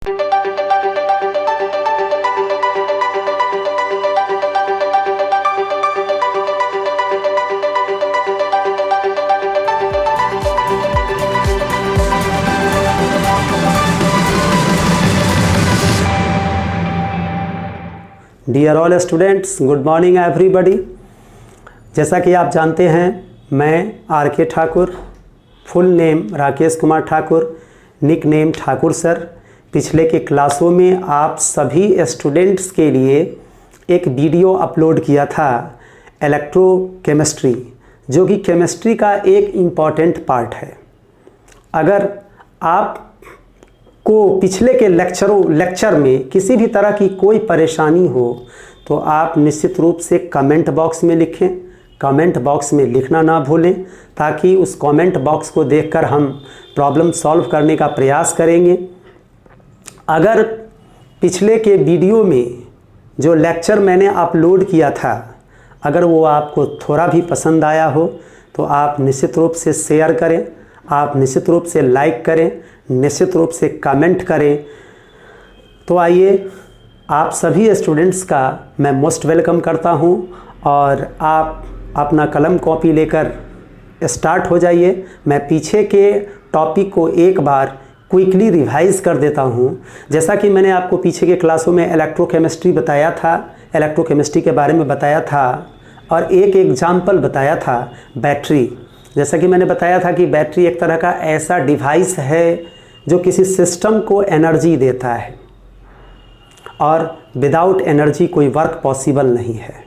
Dear all students, good morning everybody. जैसा कि आप जानते हैं, मैं R K Thakur, full name Rakesh Kumar Thakur, nick name Thakur sir, पिछले के क्लासों में आप सभी स्टूडेंट्स के लिए एक वीडियो अपलोड किया था इलेक्ट्रोकेमिस्ट्री, जो कि केमिस्ट्री का एक इम्पॉर्टेंट पार्ट है। अगर आप को पिछले के लेक्चर में किसी भी तरह की कोई परेशानी हो तो आप निश्चित रूप से कमेंट बॉक्स में लिखें। कमेंट बॉक्स में लिखना ना भूलें, ताकि उस कमेंट बॉक्स को देखकर हम प्रॉब्लम सॉल्व करने का प्रयास करेंगे। अगर पिछले के वीडियो में जो लेक्चर मैंने अपलोड किया था, अगर वो आपको थोड़ा भी पसंद आया हो तो आप निश्चित रूप से शेयर करें, आप निश्चित रूप से लाइक करें, निश्चित रूप से कमेंट करें। तो आइए, आप सभी स्टूडेंट्स का मैं मोस्ट वेलकम करता हूं और आप अपना कलम कॉपी लेकर स्टार्ट हो जाइए। मैं पीछे के टॉपिक को एक बार क्विकली रिवाइज कर देता हूं। जैसा कि मैंने आपको पीछे के क्लासों में इलेक्ट्रोकेमिस्ट्री बताया था, इलेक्ट्रोकेमिस्ट्री के बारे में बताया था और एक एग्जाम्पल बताया था बैटरी। जैसा कि मैंने बताया था कि बैटरी एक तरह का ऐसा डिवाइस है जो किसी सिस्टम को एनर्जी देता है और विदाउट एनर्जी कोई वर्क पॉसिबल नहीं है।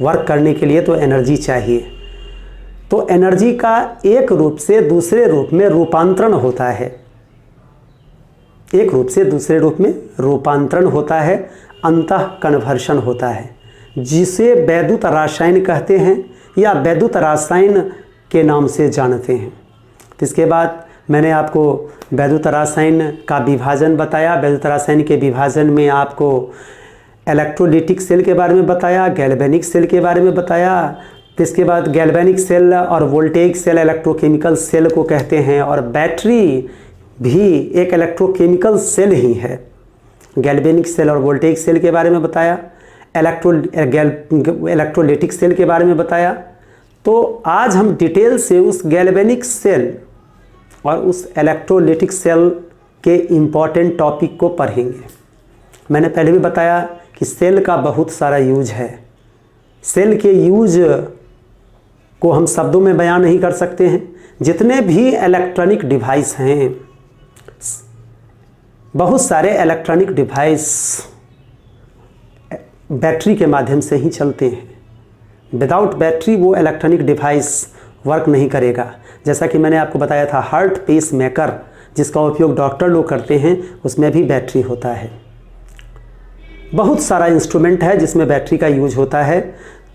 वर्क करने के लिए तो एनर्जी चाहिए। तो एनर्जी का एक रूप से दूसरे रूप में रूपांतरण होता है, एक रूप से दूसरे रूप में रूपांतरण होता है, अंतः कन्वर्शन होता है, जिसे वैद्युत रसायन कहते हैं या वैद्युत रसायन के नाम से जानते हैं। इसके बाद मैंने आपको वैद्युत रसायन का विभाजन बताया। वैद्युत रसायन के विभाजन में आपको इलेक्ट्रोलिटिक सेल के बारे में बताया, गैल्वेनिक सेल के बारे में बताया। इसके बाद गैल्वेनिक सेल और वोल्टेइक सेल इलेक्ट्रोकेमिकल सेल को कहते हैं, और बैटरी भी एक इलेक्ट्रोकेमिकल सेल ही है। गैल्वेनिक सेल और वोल्टेइक सेल के बारे में बताया, इलेक्ट्रोलिटिक सेल के बारे में बताया। तो आज हम डिटेल से उस गैल्वेनिक सेल और उस इलेक्ट्रोलिटिक सेल के इम्पॉर्टेंट टॉपिक को पढ़ेंगे। मैंने पहले भी बताया कि सेल का बहुत सारा यूज है। सेल के यूज को हम शब्दों में बयान नहीं कर सकते हैं। जितने भी इलेक्ट्रॉनिक डिवाइस हैं, बहुत सारे इलेक्ट्रॉनिक डिवाइस बैटरी के माध्यम से ही चलते हैं। विदाउट बैटरी वो इलेक्ट्रॉनिक डिवाइस वर्क नहीं करेगा। जैसा कि मैंने आपको बताया था, हार्ट पेस मेकर जिसका उपयोग डॉक्टर लोग करते हैं, उसमें भी बैटरी होता है। बहुत सारा इंस्ट्रूमेंट है जिसमें बैटरी का यूज होता है।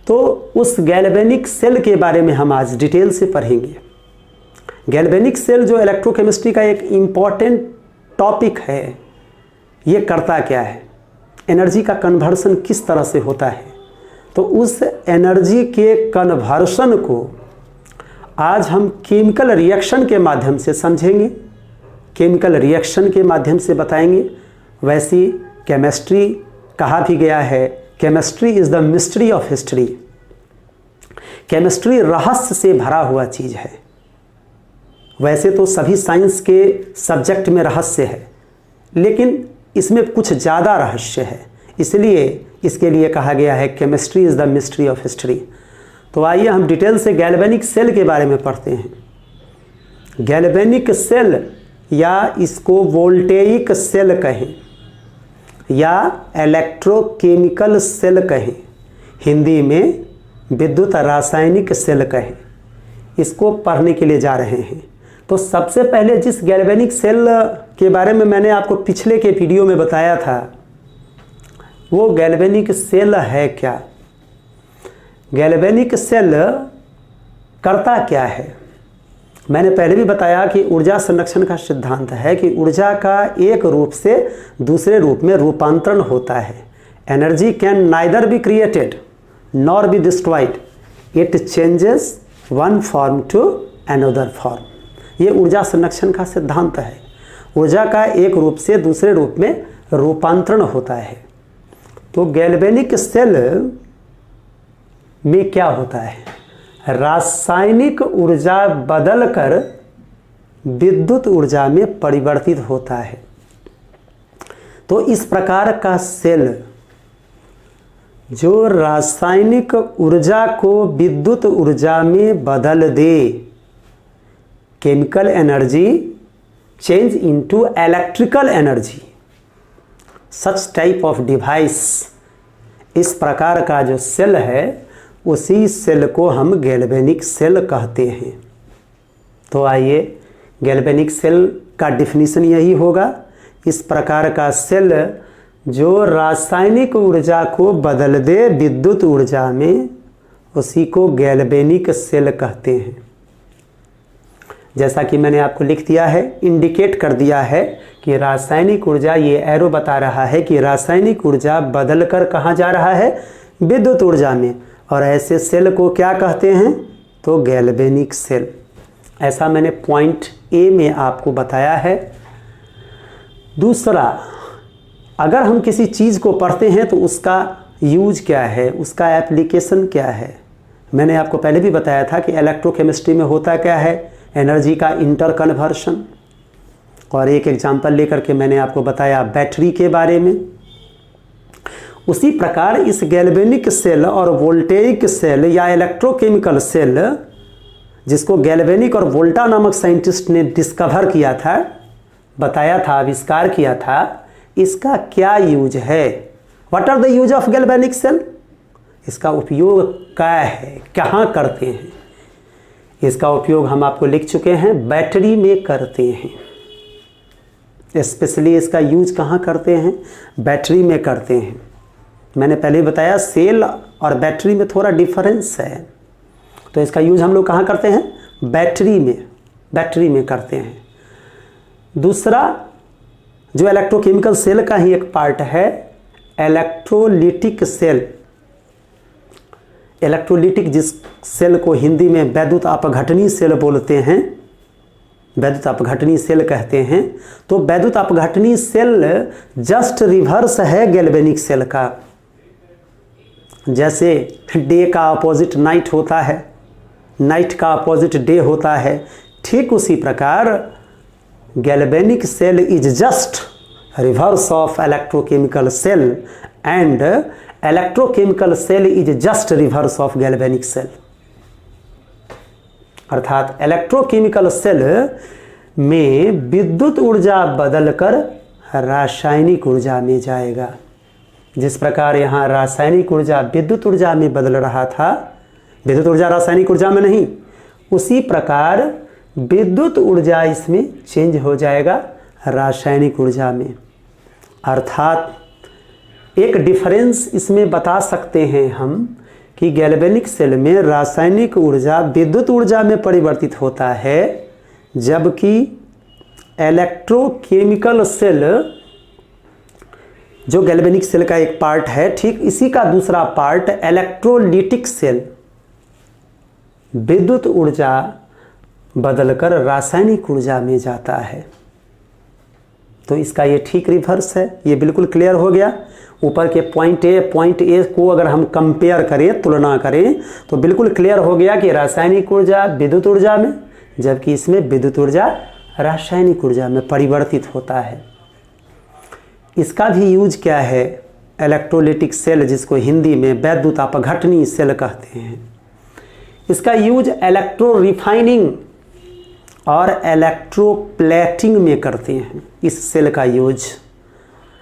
तो उस गैल्वेनिक सेल के बारे में हम आज डिटेल से पढ़ेंगे। गैल्वेनिक सेल जो इलेक्ट्रोकेमिस्ट्री का एक इम्पॉर्टेंट टॉपिक है, ये करता क्या है, एनर्जी का कन्वर्सन किस तरह से होता है। तो उस एनर्जी के कन्वर्सन को आज हम केमिकल रिएक्शन के माध्यम से समझेंगे, केमिकल रिएक्शन के माध्यम से बताएंगे। वैसी केमिस्ट्री कहा भी गया है, chemistry is the mystery of history. Chemistry रहस्य से भरा हुआ चीज़ है। वैसे तो सभी साइंस के सब्जेक्ट में रहस्य है, लेकिन इसमें कुछ ज़्यादा रहस्य है, इसलिए इसके लिए कहा गया है chemistry is the mystery of history. तो आइए हम डिटेल से गैल्वेनिक सेल के बारे में पढ़ते हैं। गैल्वेनिक सेल, या इसको वोल्टेइक सेल कहें या इलेक्ट्रोकेमिकल सेल कहें, हिंदी में विद्युत रासायनिक सेल कहें, इसको पढ़ने के लिए जा रहे हैं। तो सबसे पहले जिस गैल्वेनिक सेल के बारे में मैंने आपको पिछले के वीडियो में बताया था, वो गैल्वेनिक सेल है क्या, गैल्वेनिक सेल करता क्या है। मैंने पहले भी बताया कि ऊर्जा संरक्षण का सिद्धांत है कि ऊर्जा का एक रूप से दूसरे रूप में रूपांतरण होता है। Energy can neither be created nor be destroyed, it changes one form to another form. ये ऊर्जा संरक्षण का सिद्धांत है। ऊर्जा का एक रूप से दूसरे रूप में रूपांतरण होता है। तो गैल्वेनिक सेल में क्या होता है, रासायनिक ऊर्जा बदलकर विद्युत ऊर्जा में परिवर्तित होता है। तो इस प्रकार का सेल जो रासायनिक ऊर्जा को विद्युत ऊर्जा में बदल दे, chemical energy change into electrical energy, such type of device, इस प्रकार का जो सेल है उसी सेल को हम गैल्वेनिक सेल कहते हैं। तो आइए, गैल्वेनिक सेल का डिफिनीशन यही होगा, इस प्रकार का सेल जो रासायनिक ऊर्जा को बदल दे विद्युत ऊर्जा में, उसी को गैल्वेनिक सेल कहते हैं। जैसा कि मैंने आपको लिख दिया है, इंडिकेट कर दिया है कि रासायनिक ऊर्जा, ये एरो बता रहा है कि रासायनिक ऊर्जा बदलकर कहाँ जा रहा है, विद्युत ऊर्जा में, और ऐसे सेल को क्या कहते हैं, तो गैल्वेनिक सेल। ऐसा मैंने पॉइंट ए में आपको बताया है। दूसरा, अगर हम किसी चीज़ को पढ़ते हैं तो उसका यूज क्या है, उसका एप्लीकेशन क्या है। मैंने आपको पहले भी बताया था कि इलेक्ट्रोकेमिस्ट्री में होता क्या है, एनर्जी का इंटर कन्वर्शन, और एक एग्जांपल लेकर के मैंने आपको बताया बैटरी के बारे में। उसी प्रकार इस गैल्वेनिक सेल और वोल्टेइक सेल या इलेक्ट्रोकेमिकल सेल, जिसको गैल्वेनिक और वोल्टा नामक साइंटिस्ट ने डिस्कवर किया था, बताया था, आविष्कार किया था, इसका क्या यूज है, what are the use of galvanic cell, इसका उपयोग क्या है, कहाँ करते हैं। इसका उपयोग हम आपको लिख चुके हैं, बैटरी में करते हैं। स्पेशली इसका यूज कहाँ करते हैं, बैटरी में करते हैं। मैंने पहले ही बताया सेल और बैटरी में थोड़ा डिफरेंस है, तो इसका यूज हम लोग कहाँ करते हैं, बैटरी में करते हैं। दूसरा, जो इलेक्ट्रोकेमिकल सेल का ही एक पार्ट है, इलेक्ट्रोलिटिक सेल। इलेक्ट्रोलिटिक जिस सेल को हिंदी में वैद्युत अपघटनी सेल बोलते हैं, वैद्युत अपघटनी सेल कहते हैं। तो वैद्युत अपघटनी सेल जस्ट रिवर्स है गैल्वेनिक सेल का। जैसे डे का अपोजिट नाइट होता है, नाइट का अपोजिट डे होता है, ठीक उसी प्रकार galvanic cell is just reverse of electrochemical cell and electrochemical cell is just reverse of galvanic cell. अर्थात इलेक्ट्रोकेमिकल सेल में विद्युत ऊर्जा बदलकर रासायनिक ऊर्जा में जाएगा। जिस प्रकार यहाँ रासायनिक ऊर्जा विद्युत ऊर्जा में बदल रहा था, विद्युत ऊर्जा रासायनिक ऊर्जा में नहीं, उसी प्रकार विद्युत ऊर्जा इसमें चेंज हो जाएगा रासायनिक ऊर्जा में। अर्थात एक डिफरेंस इसमें बता सकते हैं हम कि गैल्वेनिक सेल में रासायनिक ऊर्जा विद्युत ऊर्जा में परिवर्तित होता है, जबकि इलेक्ट्रोकेमिकल सेल जो गैल्वेनिक सेल का एक पार्ट है, ठीक इसी का दूसरा पार्ट इलेक्ट्रोलिटिक सेल विद्युत ऊर्जा बदलकर रासायनिक ऊर्जा में जाता है। तो इसका ये ठीक रिवर्स है। ये बिल्कुल क्लियर हो गया। ऊपर के पॉइंट ए को अगर हम कंपेयर करें, तुलना करें, तो बिल्कुल क्लियर हो गया कि रासायनिक ऊर्जा विद्युत ऊर्जा में, जबकि इसमें विद्युत ऊर्जा रासायनिक ऊर्जा में परिवर्तित होता है। इसका भी यूज क्या है, इलेक्ट्रोलिटिक सेल जिसको हिंदी में वैद्युत अपघटनी सेल कहते हैं, इसका यूज इलेक्ट्रो रिफाइनिंग और इलेक्ट्रोप्लेटिंग में करते हैं, इस सेल का यूज।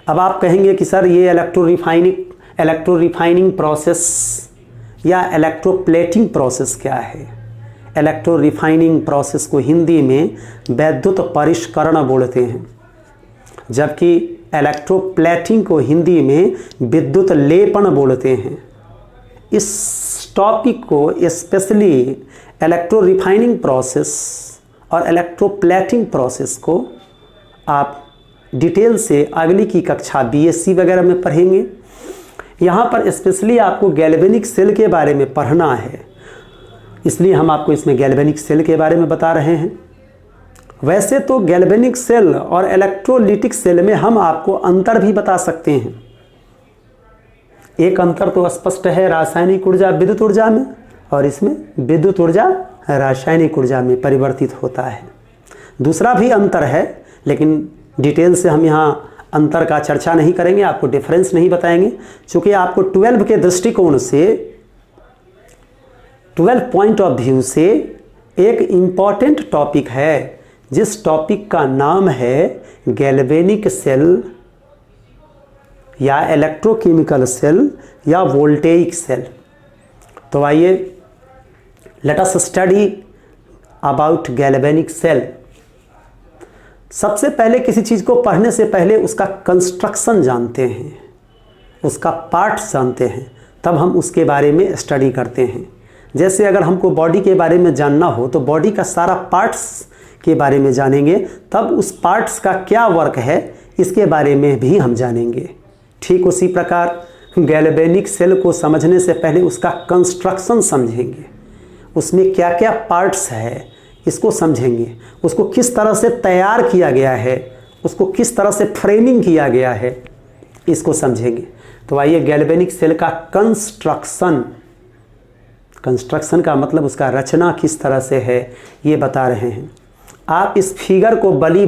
अब आप कहेंगे कि सर ये इलेक्ट्रो रिफाइनिंग प्रोसेस या इलेक्ट्रोप्लेटिंग प्रोसेस क्या है। इलेक्ट्रो रिफाइनिंग प्रोसेस को हिंदी में वैद्युत परिष्करण बोलते हैं, जबकि इलेक्ट्रोप्लेटिंग को हिंदी में विद्युत लेपन बोलते हैं। इस टॉपिक को स्पेशली इलेक्ट्रो रिफाइनिंग प्रोसेस और इलेक्ट्रोप्लेटिंग प्रोसेस को आप डिटेल से अगली की कक्षा बीएससी वगैरह में पढ़ेंगे। यहाँ पर स्पेशली आपको गैल्वेनिक सेल के बारे में पढ़ना है, इसलिए हम आपको इसमें गैल्वेनिक सेल के बारे में बता रहे हैं। वैसे तो गैल्वेनिक सेल और इलेक्ट्रोलिटिक सेल में हम आपको अंतर भी बता सकते हैं। एक अंतर तो स्पष्ट है रासायनिक ऊर्जा विद्युत ऊर्जा में, और इसमें विद्युत ऊर्जा रासायनिक ऊर्जा में परिवर्तित होता है। दूसरा भी अंतर है, लेकिन डिटेल से हम यहाँ अंतर का चर्चा नहीं करेंगे, आपको डिफरेंस नहीं बताएंगे, क्योंकि आपको 12 के दृष्टिकोण से 12 पॉइंट ऑफ व्यू से एक इम्पॉर्टेंट टॉपिक है, जिस टॉपिक का नाम है गैल्वेनिक सेल या इलेक्ट्रोकेमिकल सेल या वोल्टेइक सेल। तो आइए let us study about galvanic cell. सबसे पहले किसी चीज़ को पढ़ने से पहले उसका कंस्ट्रक्शन जानते हैं, उसका पार्ट्स जानते हैं, तब हम उसके बारे में स्टडी करते हैं। जैसे अगर हमको बॉडी के बारे में जानना हो तो बॉडी का सारा पार्ट्स के बारे में जानेंगे, तब उस पार्ट्स का क्या वर्क है इसके बारे में भी हम जानेंगे। ठीक उसी प्रकार गैल्वेनिक सेल को समझने से पहले उसका कंस्ट्रक्शन समझेंगे, उसमें क्या क्या पार्ट्स है इसको समझेंगे, उसको किस तरह से तैयार किया गया है, उसको किस तरह से फ्रेमिंग किया गया है, इसको समझेंगे। तो आइए गैल्वेनिक सेल का कंस्ट्रक्शन का मतलब उसका रचना किस तरह से है ये बता रहे हैं। आप इस फिगर को भली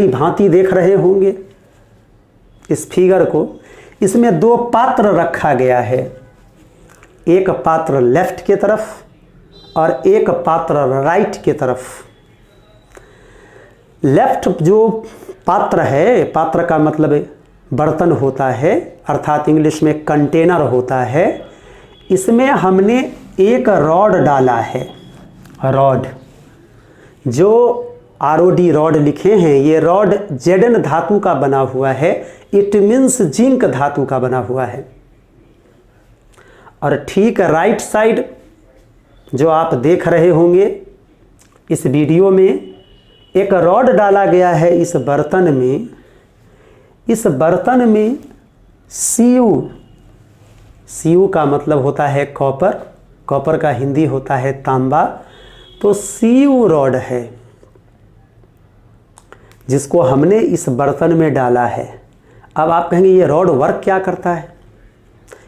भांति देख रहे होंगे। इस फिगर को, इसमें 2 पात्र रखा गया है, एक पात्र लेफ्ट के तरफ और एक पात्र राइट के तरफ। लेफ्ट जो पात्र है, पात्र का मतलब बर्तन होता है, अर्थात इंग्लिश में कंटेनर होता है, इसमें हमने एक रॉड डाला है। रॉड जो ROD रॉड लिखे हैं, ये रॉड Zn धातु का बना हुआ है, इट मीन्स जिंक धातु का बना हुआ है। और ठीक राइट साइड जो आप देख रहे होंगे इस वीडियो में, एक रॉड डाला गया है इस बर्तन में। इस बर्तन में Cu का मतलब होता है कॉपर, कॉपर का हिंदी होता है तांबा। तो Cu रॉड है जिसको हमने इस बर्तन में डाला है। अब आप कहेंगे ये रॉड वर्क क्या करता है?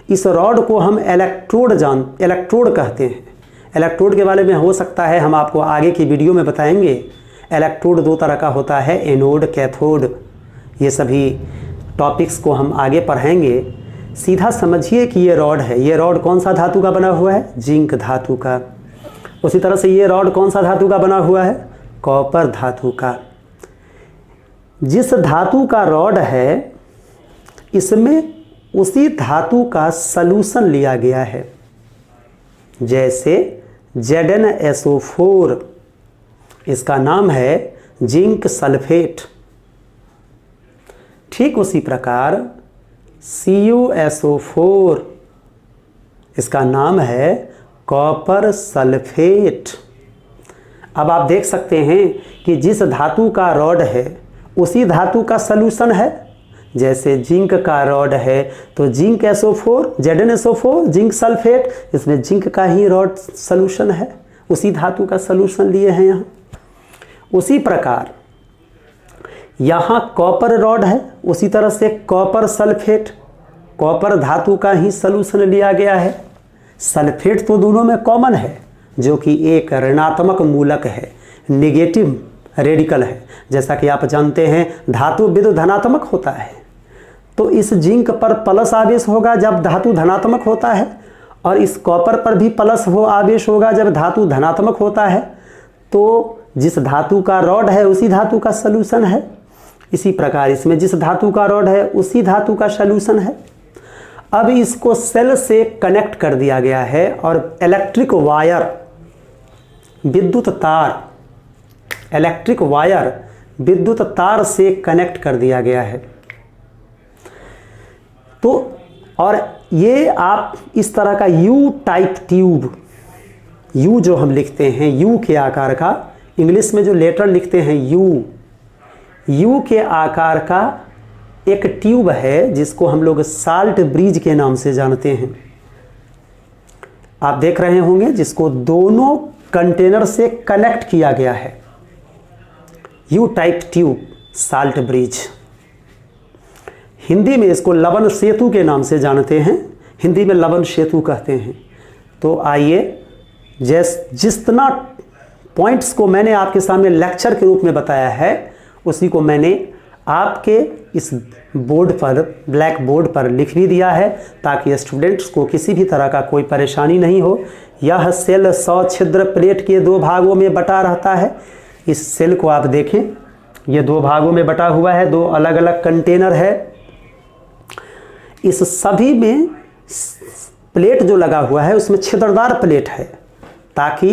इस रॉड को हम इलेक्ट्रोड कहते हैं। इलेक्ट्रोड के बारे में हो सकता है हम आपको आगे की वीडियो में बताएंगे। इलेक्ट्रोड 2 तरह का होता है, एनोड, कैथोड। ये सभी टॉपिक्स को हम आगे पढ़ेंगे। सीधा समझिए कि ये रॉड है। ये रॉड कौन सा धातु का बना हुआ है? जिंक धातु का। उसी तरह से ये रॉड कौन सा धातु का बना हुआ है? कॉपर धातु का। जिस धातु का रॉड है इसमें उसी धातु का सलूशन लिया गया है। जैसे ZnSO4, इसका नाम है जिंक सल्फेट। ठीक उसी प्रकार CuSO4, इसका नाम है कॉपर सल्फेट। अब आप देख सकते हैं कि जिस धातु का रॉड है उसी धातु का सलूशन है। जैसे जिंक का रॉड है तो zinc SO4, ZnSO4, zinc sulphate, इसमें जिंक का ही रॉड सलूशन है, उसी धातु का सलूशन लिए हैं यहाँ। उसी प्रकार यहाँ कॉपर रॉड है, उसी तरह से कॉपर सल्फेट, कॉपर धातु का ही सलूशन लिया गया है। सल्फेट तो दोनों में कॉमन है, जो कि एक ऋणात्मक मूलक है, नेगेटिव रेडिकल है। जैसा कि आप जानते हैं धातु विद्युत धनात्मक होता है, तो इस जिंक पर प्लस आवेश होगा जब धातु धनात्मक होता है, और इस कॉपर पर भी प्लस आवेश होगा जब धातु धनात्मक होता है। तो जिस धातु का रॉड है उसी धातु का सलूशन है। इसी प्रकार इसमें जिस धातु का रॉड है उसी धातु का सलूशन है। अब इसको सेल से कनेक्ट कर दिया गया है और इलेक्ट्रिक वायर, विद्युत तार, इलेक्ट्रिक वायर विद्युत तार से कनेक्ट कर दिया गया है। तो और ये आप इस तरह का U टाइप ट्यूब, U जो हम लिखते हैं U के आकार का, इंग्लिश में जो लेटर लिखते हैं U के आकार का एक ट्यूब है जिसको हम लोग साल्ट ब्रिज के नाम से जानते हैं। आप देख रहे होंगे जिसको दोनों कंटेनर से कनेक्ट किया गया है। You type tube salt bridge. Hindi में इसको लवण सेतु के नाम से जानते हैं, हिंदी में लवण सेतु कहते हैं। तो आइए जितना पॉइंट्स को मैंने आपके सामने लेक्चर के रूप में बताया है उसी को मैंने आपके इस बोर्ड पर, ब्लैक बोर्ड पर लिख भी दिया है ताकि स्टूडेंट्स को किसी भी तरह का कोई परेशानी नहीं हो। यह सेल 100 छिद्र प्लेट के 2 भागों में बटा रहता है। इस सेल को आप देखें, ये 2 भागों में बटा हुआ है, 2 अलग अलग कंटेनर है। इस सभी में प्लेट जो लगा हुआ है उसमें छिद्रदार प्लेट है ताकि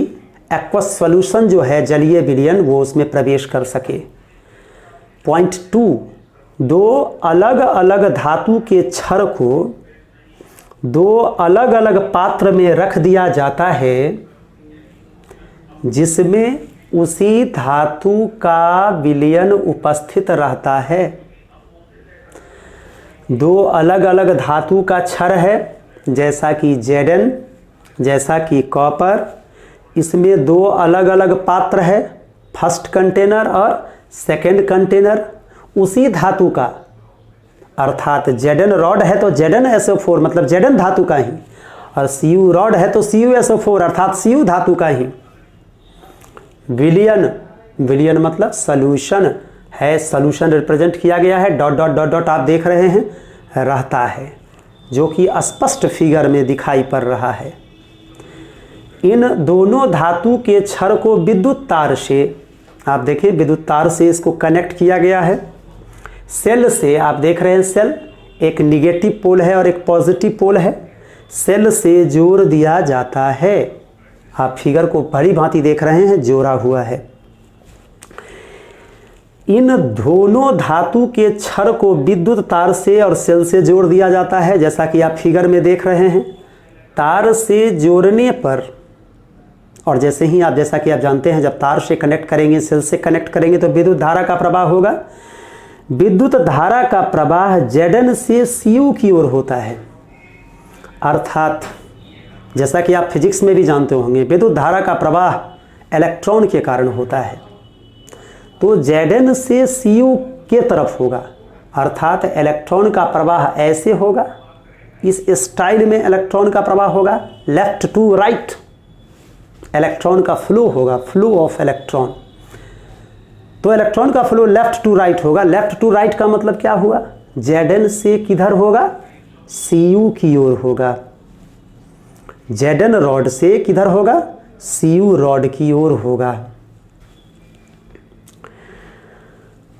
एक्वस सॉल्यूशन जो है जलीय विलयन वो उसमें प्रवेश कर सके। पॉइंट 2, 2 अलग अलग धातु के छड़ को 2 अलग अलग पात्र में रख दिया जाता है जिसमें उसी धातु का विलयन उपस्थित रहता है। 2 अलग अलग धातु का छड़ है जैसा कि Zn, जैसा कि कॉपर। इसमें 2 अलग अलग पात्र है, फर्स्ट कंटेनर और सेकंड कंटेनर उसी धातु का, अर्थात Zn रॉड है तो ZnSO4 मतलब Zn धातु का ही, और Cu रॉड है तो CuSO4 अर्थात Cu धातु का ही। विलयन, विलयन मतलब सॉल्यूशन है, सॉल्यूशन रिप्रेजेंट किया गया है, डॉट डॉट डॉट डॉट आप देख रहे हैं, रहता है, जो कि स्पष्ट फिगर में दिखाई पड़ रहा है। इन दोनों धातु के छड़ को विद्युत तार से, आप देखें विद्युत तार से इसको कनेक्ट किया गया है। सेल से आप देख रहे हैं, सेल एक निगेटिव पोल है और एक पॉजिटिव पोल है, सेल से जोड़ दिया जाता है। आप फिगर को भली भांति देख रहे हैं, जोड़ा हुआ है। इन दोनों धातु के छड़ को विद्युत तार से और सेल से जोड़ दिया जाता है जैसा कि आप फिगर में देख रहे हैं। तार से जोड़ने पर, और जैसे ही आप, जैसा कि आप जानते हैं, जब तार से कनेक्ट करेंगे, सेल से कनेक्ट करेंगे तो विद्युत धारा का प्रवाह होगा। विद्युत धारा का प्रवाह Zn से Cu की ओर होता है, अर्थात जैसा कि आप फिजिक्स में भी जानते होंगे विद्युत धारा का प्रवाह इलेक्ट्रॉन के कारण होता है। तो Zn से Cu के तरफ होगा, अर्थात इलेक्ट्रॉन का प्रवाह ऐसे होगा, इस स्टाइल में इलेक्ट्रॉन का प्रवाह होगा, लेफ्ट टू राइट इलेक्ट्रॉन का फ्लो होगा, फ्लो ऑफ इलेक्ट्रॉन। तो इलेक्ट्रॉन का फ्लो लेफ्ट टू राइट होगा। लेफ्ट टू राइट का मतलब क्या हुआ, Zn से किधर होगा, Cu की ओर होगा। Zn रॉड से किधर होगा, Cu रॉड की ओर होगा।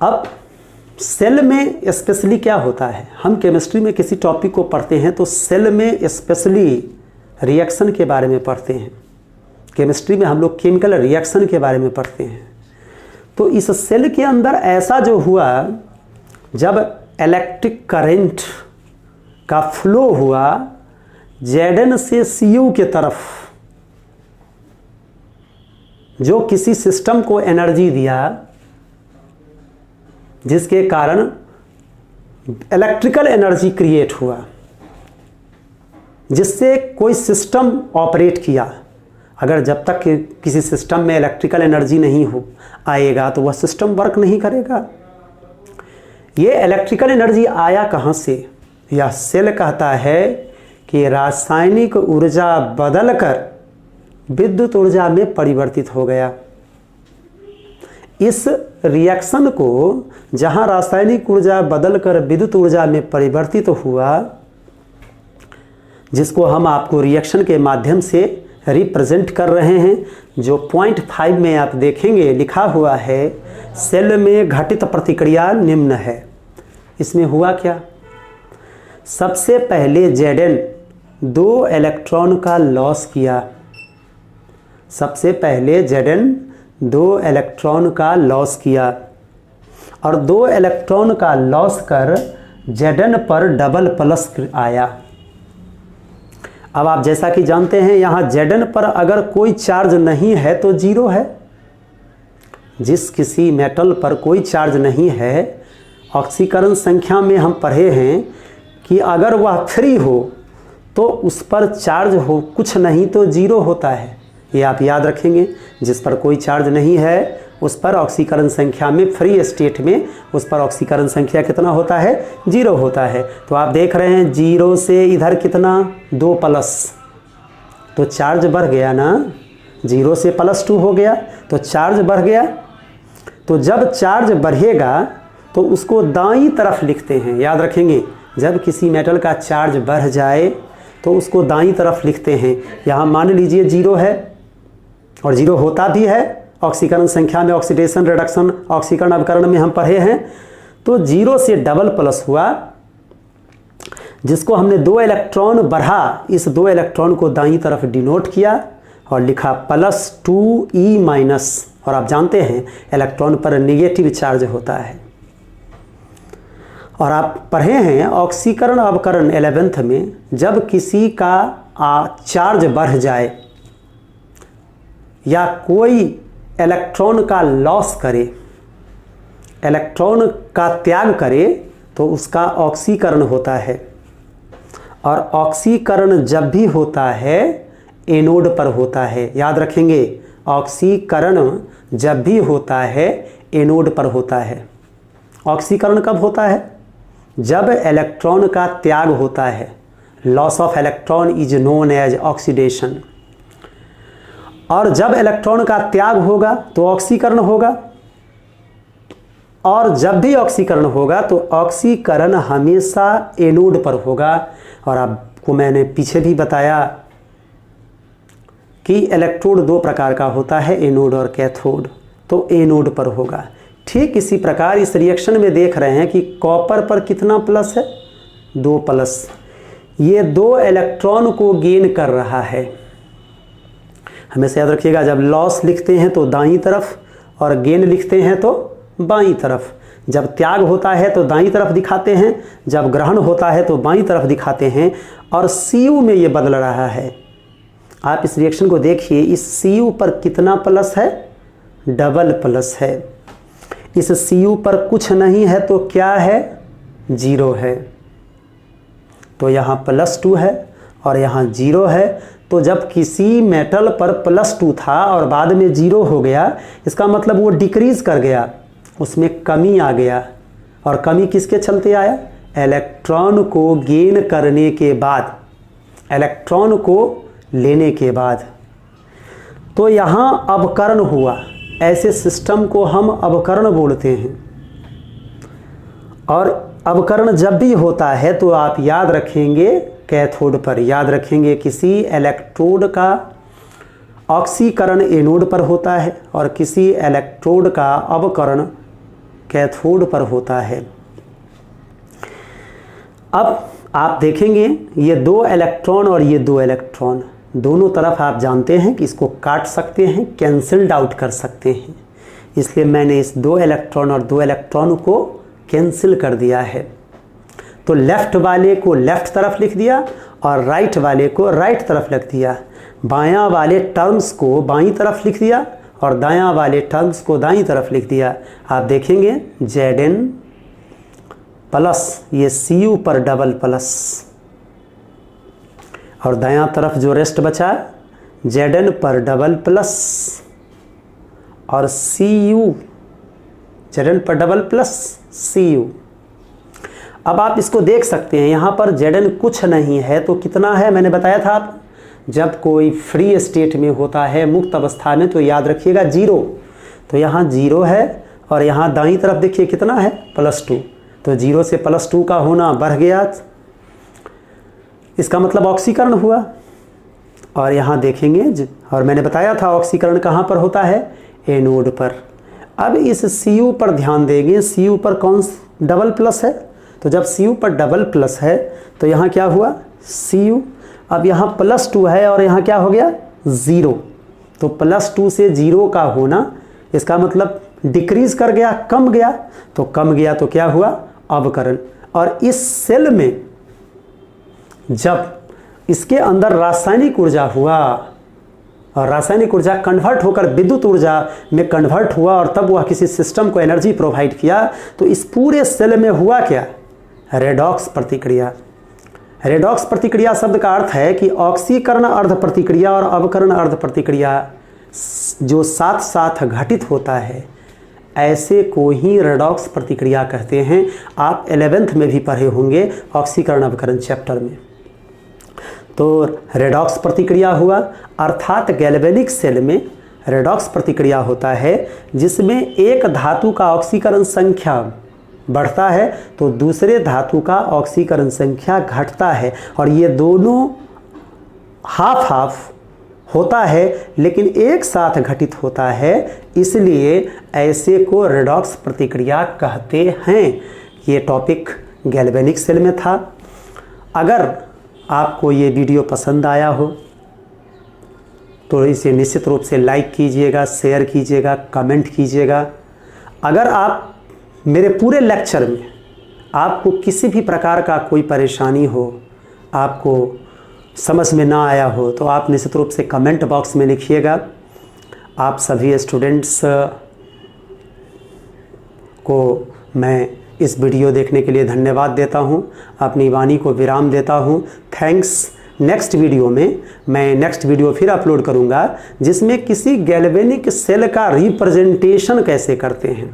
अब सेल में स्पेशली क्या होता है, हम केमिस्ट्री में किसी टॉपिक को पढ़ते हैं तो सेल में स्पेशली रिएक्शन के बारे में पढ़ते हैं। केमिस्ट्री में हम लोग केमिकल रिएक्शन के बारे में पढ़ते हैं। तो इस सेल के अंदर ऐसा जो हुआ, जब इलेक्ट्रिक करंट का फ्लो हुआ Zn से Cu के तरफ, जो किसी सिस्टम को एनर्जी दिया जिसके कारण इलेक्ट्रिकल एनर्जी क्रिएट हुआ, जिससे कोई सिस्टम ऑपरेट किया। अगर जब तक किसी सिस्टम में इलेक्ट्रिकल एनर्जी नहीं हो आएगा तो वह सिस्टम वर्क नहीं करेगा। ये इलेक्ट्रिकल एनर्जी आया कहाँ से, यह सेल कहता है कि रासायनिक ऊर्जा बदलकर विद्युत ऊर्जा में परिवर्तित हो गया। इस रिएक्शन को जहाँ रासायनिक ऊर्जा बदलकर विद्युत ऊर्जा में परिवर्तित हुआ, जिसको हम आपको रिएक्शन के माध्यम से रिप्रेजेंट कर रहे हैं, जो पॉइंट 5 में आप देखेंगे लिखा हुआ है, सेल में घटित प्रतिक्रिया निम्न है। इसमें हुआ क्या, सबसे पहले Zn 2 इलेक्ट्रॉन का लॉस किया। सबसे पहले Zn 2 इलेक्ट्रॉन का लॉस किया और 2 इलेक्ट्रॉन का लॉस कर Zn पर डबल प्लस आया। अब आप जैसा कि जानते हैं यहाँ Zn पर अगर कोई चार्ज नहीं है तो जीरो है। जिस किसी मेटल पर कोई चार्ज नहीं है, ऑक्सीकरण संख्या में हम पढ़े हैं कि अगर वह फ्री हो तो उस पर चार्ज हो, कुछ नहीं तो जीरो होता है। ये आप याद रखेंगे। जिस पर कोई चार्ज नहीं है उस पर ऑक्सीकरण संख्या में फ्री स्टेट में उस पर ऑक्सीकरण संख्या कितना होता है, 0 होता है। तो आप देख रहे हैं 0 से इधर कितना 2 प्लस, तो चार्ज बढ़ गया ना, 0 से +2 हो गया तो चार्ज बढ़ गया। तो जब चार्ज बढ़ेगा तो उसको दाईं तरफ लिखते हैं, याद रखेंगे जब किसी मेटल का चार्ज बढ़ जाए तो उसको दाईं तरफ लिखते हैं। यहाँ मान लीजिए 0 है और 0 होता भी है, ऑक्सीकरण संख्या में ऑक्सीडेशन रिडक्शन ऑक्सीकरण अवकरण में हम पढ़े हैं। तो 0 से डबल प्लस हुआ, जिसको हमने 2 इलेक्ट्रॉन बढ़ा, इस 2 इलेक्ट्रॉन को दाईं तरफ डिनोट किया और लिखा +2e-। और आप जानते हैं इलेक्ट्रॉन पर नेगेटिव चार्ज होता है। और आप पढ़े हैं ऑक्सीकरण अवकरण 11th में, जब किसी का चार्ज बढ़ जाए या कोई इलेक्ट्रॉन का लॉस करे, इलेक्ट्रॉन का त्याग करे, तो उसका ऑक्सीकरण होता है। और ऑक्सीकरण जब भी होता है एनोड पर होता है, याद रखेंगे ऑक्सीकरण जब भी होता है एनोड पर होता है। ऑक्सीकरण कब होता है? जब इलेक्ट्रॉन का त्याग होता है। Loss of electron is known as oxidation. और जब इलेक्ट्रॉन का त्याग होगा तो ऑक्सीकरण होगा, और जब भी ऑक्सीकरण होगा तो ऑक्सीकरण हमेशा एनोड पर होगा। और आपको मैंने पीछे भी बताया कि इलेक्ट्रोड 2 प्रकार का होता है, एनोड और कैथोड, तो एनोड पर होगा। ठीक इसी प्रकार इस रिएक्शन में देख रहे हैं कि कॉपर पर कितना प्लस है, 2 प्लस। ये 2 इलेक्ट्रॉन को गेन कर रहा है। हमेशा याद रखिएगा जब लॉस लिखते हैं तो दाईं तरफ और गेन लिखते हैं तो बाईं तरफ। जब त्याग होता है तो दाईं तरफ दिखाते हैं, जब ग्रहण होता है तो बाईं तरफ दिखाते हैं। और Cu में ये बदल रहा है। आप इस रिएक्शन को देखिए, इस Cu पर कितना प्लस है, डबल प्लस है। इस Cu पर कुछ नहीं है तो क्या है, 0 है। तो यहाँ +2 है और यहाँ 0 है। तो जब किसी मेटल पर +2 था और बाद में 0 हो गया, इसका मतलब वो डिक्रीज कर गया, उसमें कमी आ गया। और कमी किसके चलते आया, इलेक्ट्रॉन को गेन करने के बाद, इलेक्ट्रॉन को लेने के बाद। तो यहाँ अवकरण हुआ। ऐसे सिस्टम को हम अवकरण बोलते हैं। और अवकरण जब भी होता है तो आप याद रखेंगे कैथोड पर, याद रखेंगे किसी इलेक्ट्रोड का ऑक्सीकरण एनोड पर होता है और किसी इलेक्ट्रोड का अवकरण कैथोड पर होता है। अब आप देखेंगे ये 2 इलेक्ट्रॉन और ये 2 इलेक्ट्रॉन दोनों तरफ आप जानते हैं कि इसको काट सकते हैं, कैंसिल्ड आउट कर सकते हैं। इसलिए मैंने इस 2 इलेक्ट्रॉन और 2 इलेक्ट्रॉन को कैंसिल कर दिया है। तो लेफ़्ट वाले को लेफ़्ट तरफ लिख दिया और राइट वाले को राइट तरफ लिख दिया। बायां वाले टर्म्स को बाईं तरफ लिख दिया और दायां वाले टर्म्स को दाईं तरफ लिख दिया। आप देखेंगे Zn प्लस ये Cu पर डबल प्लस, और दायां तरफ जो रेस्ट बचा Zn पर डबल प्लस और Cu, Zn पर डबल प्लस Cu। अब आप इसको देख सकते हैं, यहाँ पर Zn कुछ नहीं है तो कितना है, मैंने बताया था आप जब कोई फ्री स्टेट में होता है, मुक्त अवस्था में, तो याद रखिएगा 0। तो यहाँ 0 है और यहाँ दाईं तरफ देखिए कितना है, +2। तो 0 से +2 का होना बढ़ गया, इसका मतलब ऑक्सीकरण हुआ। और यहाँ देखेंगे, और मैंने बताया था ऑक्सीकरण कहाँ पर होता है, एनोड पर। अब इस Cu पर ध्यान देंगे, Cu पर कौन डबल प्लस है, तो जब Cu पर डबल प्लस है तो यहाँ क्या हुआ, Cu। अब यहाँ +2 है और यहाँ क्या हो गया, 0। तो +2 से 0 का होना, इसका मतलब डिक्रीज कर गया, कम गया। तो कम गया तो क्या हुआ, अवकरण। और इस सेल में जब इसके अंदर रासायनिक ऊर्जा हुआ और रासायनिक ऊर्जा कन्वर्ट होकर विद्युत ऊर्जा में कन्वर्ट हुआ और तब वह किसी सिस्टम को एनर्जी प्रोवाइड किया, तो इस पूरे सेल में हुआ क्या, रेडॉक्स प्रतिक्रिया। रेडॉक्स प्रतिक्रिया शब्द का अर्थ है कि ऑक्सीकरण अर्ध प्रतिक्रिया और अवकरण अर्ध प्रतिक्रिया जो साथ साथ घटित होता है, ऐसे को ही रेडॉक्स प्रतिक्रिया कहते हैं। आप 11th में भी पढ़े होंगे ऑक्सीकरण अवकरण चैप्टर में। तो रेडॉक्स प्रतिक्रिया हुआ, अर्थात गैल्वेनिक सेल में रेडॉक्स प्रतिक्रिया होता है जिसमें एक धातु का ऑक्सीकरण संख्या बढ़ता है तो दूसरे धातु का ऑक्सीकरण संख्या घटता है, और ये दोनों हाफ हाफ होता है लेकिन एक साथ घटित होता है, इसलिए ऐसे को रेडॉक्स प्रतिक्रिया कहते हैं। ये टॉपिक गैल्वेनिक सेल में था। अगर आपको ये वीडियो पसंद आया हो तो इसे निश्चित रूप से लाइक कीजिएगा, शेयर कीजिएगा, कमेंट कीजिएगा। अगर आप मेरे पूरे लेक्चर में आपको किसी भी प्रकार का कोई परेशानी हो, आपको समझ में ना आया हो, तो आप निश्चित रूप से कमेंट बॉक्स में लिखिएगा। आप सभी स्टूडेंट्स को मैं इस वीडियो देखने के लिए धन्यवाद देता हूं, अपनी वाणी को विराम देता हूं। थैंक्स। नेक्स्ट वीडियो में मैं नेक्स्ट वीडियो फिर अपलोड करूंगा जिसमें किसी गैल्वेनिक सेल का रिप्रेजेंटेशन कैसे करते हैं।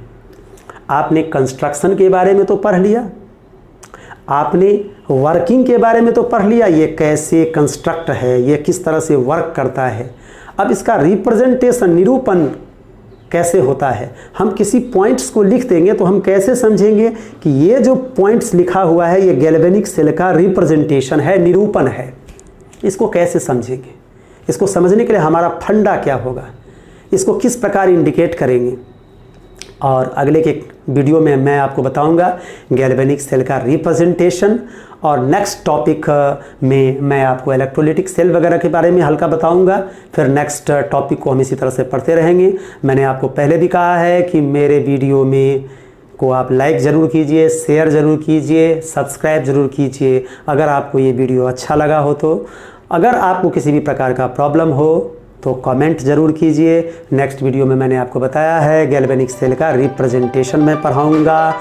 आपने कंस्ट्रक्शन के बारे में तो पढ़ लिया, आपने वर्किंग के बारे में तो पढ़ लिया, ये कैसे कंस्ट्रक्ट है, ये किस तरह से वर्क करता है। अब इसका रिप्रेजेंटेशन, निरूपण कैसे होता है। हम किसी पॉइंट्स को लिख देंगे तो हम कैसे समझेंगे कि ये जो पॉइंट्स लिखा हुआ है ये गैल्वेनिक सेल का रिप्रेजेंटेशन है, निरूपण है। इसको कैसे समझेंगे, इसको समझने के लिए हमारा फंडा क्या होगा, इसको किस प्रकार इंडिकेट करेंगे। और अगले के वीडियो में मैं आपको बताऊंगा गैल्वेनिक सेल का रिप्रेजेंटेशन, और नेक्स्ट टॉपिक में मैं आपको इलेक्ट्रोलाइटिक सेल वगैरह के बारे में हल्का बताऊंगा। फिर नेक्स्ट टॉपिक को हम इसी तरह से पढ़ते रहेंगे। मैंने आपको पहले भी कहा है कि मेरे वीडियो में को आप लाइक ज़रूर कीजिए, शेयर ज़रूर कीजिए, सब्सक्राइब ज़रूर कीजिए अगर आपको ये वीडियो अच्छा लगा हो तो। अगर आपको किसी भी प्रकार का प्रॉब्लम हो तो कमेंट ज़रूर कीजिए। नेक्स्ट वीडियो में मैंने आपको बताया है गैल्वेनिक सेल का रिप्रेजेंटेशन मैं पढ़ाऊँगा।